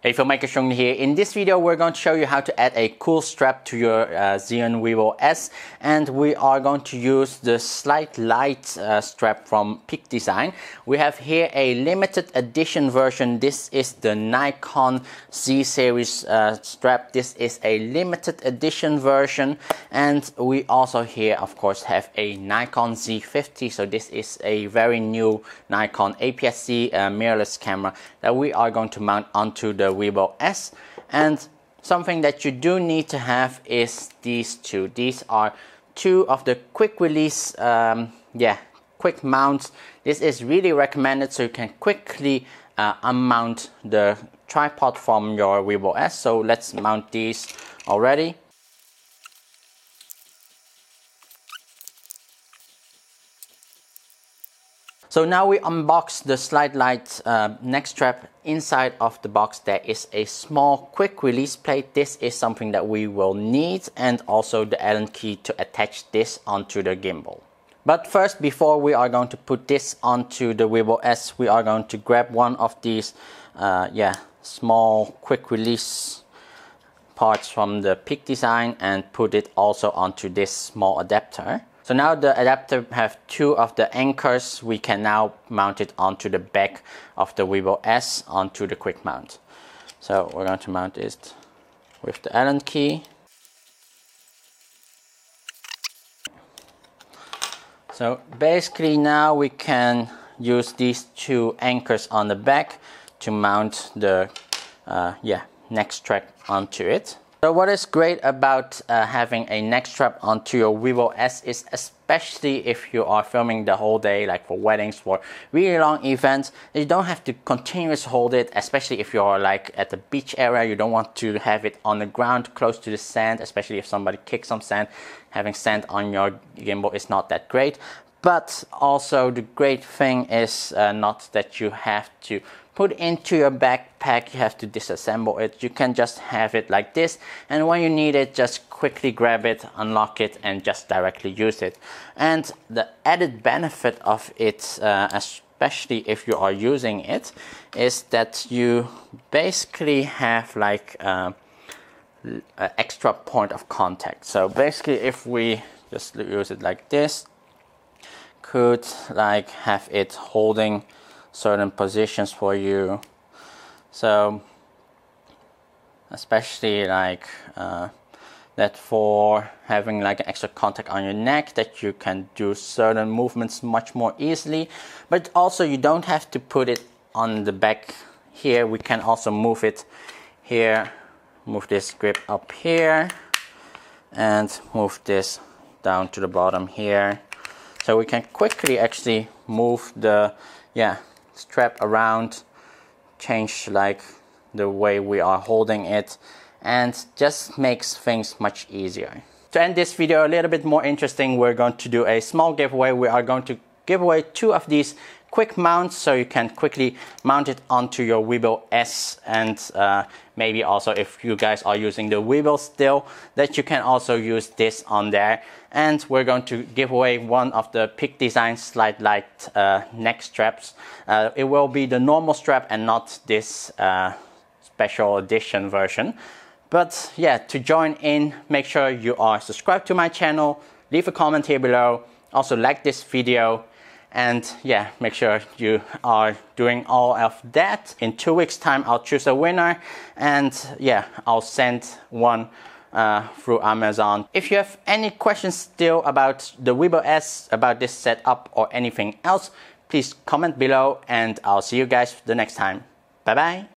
Hey filmmaker, Chung here. In this video we're going to show you how to add a cool strap to your Zhiyun Weebill-S, and we are going to use the Slide Light strap from Peakdesign. We have here a limited edition version. This is the Nikon Z series strap. This is a limited edition version, and we also here of course have a Nikon Z50. So this is a very new Nikon APS-C mirrorless camera that we are going to mount onto the Weebill-S. And something that you do need to have is these two. These are two of the quick release quick mounts. This is really recommended so you can quickly unmount the tripod from your Weebill-S. So let's mount these already. So now we unbox the Slide Light neck strap. Inside of the box there is a small quick release plate. This is something that we will need, and also the Allen key to attach this onto the gimbal. But first, before we are going to put this onto the Weebill-S, we are going to grab one of these small quick release parts from the Peakdesign and put it also onto this small adapter. So now the adapter have two of the anchors. We can now mount it onto the back of the Weebill-S onto the quick mount. So we're going to mount it with the Allen key. So basically now we can use these two anchors on the back to mount the neck strap onto it. So what is great about having a neck strap onto your Weebill-S is, especially if you are filming the whole day, like for weddings, for really long events, you don't have to continuously hold it, especially if you're like at the beach area. You don't want to have it on the ground close to the sand, especially if somebody kicks some sand. Having sand on your gimbal is not that great. But also the great thing is not that you have to put into your backpack, you have to disassemble it. You can just have it like this, and when you need it, just quickly grab it, unlock it, and just directly use it. And the added benefit of it, especially if you are using it, is that you basically have like an extra point of contact. So basically, if we just use it like this, could like have it holding certain positions for you. So especially like that for having like an extra contact on your neck, that you can do certain movements much more easily. But also you don't have to put it on the back here. We can also move it here, move this grip up here, and move this down to the bottom here. So we can quickly actually move the strap around, change like the way we are holding it, and just makes things much easier. To end this video a little bit more interesting, we're going to do a small giveaway. We are going to give away two of these quick mounts so you can quickly mount it onto your Weebill-S, and maybe also if you guys are using the Weebill still, that you can also use this on there. And we're going to give away one of the Peakdesign Slide Light neck straps. It will be the normal strap and not this special edition version. But yeah, to join in, make sure you are subscribed to my channel, leave a comment here below, also like this video, and yeah, make sure you are doing all of that. In 2 weeks time I'll choose a winner, and yeah, I'll send one through Amazon. If you have any questions still about the Weebill-S, about this setup, or anything else, please comment below, and I'll see you guys the next time. Bye bye.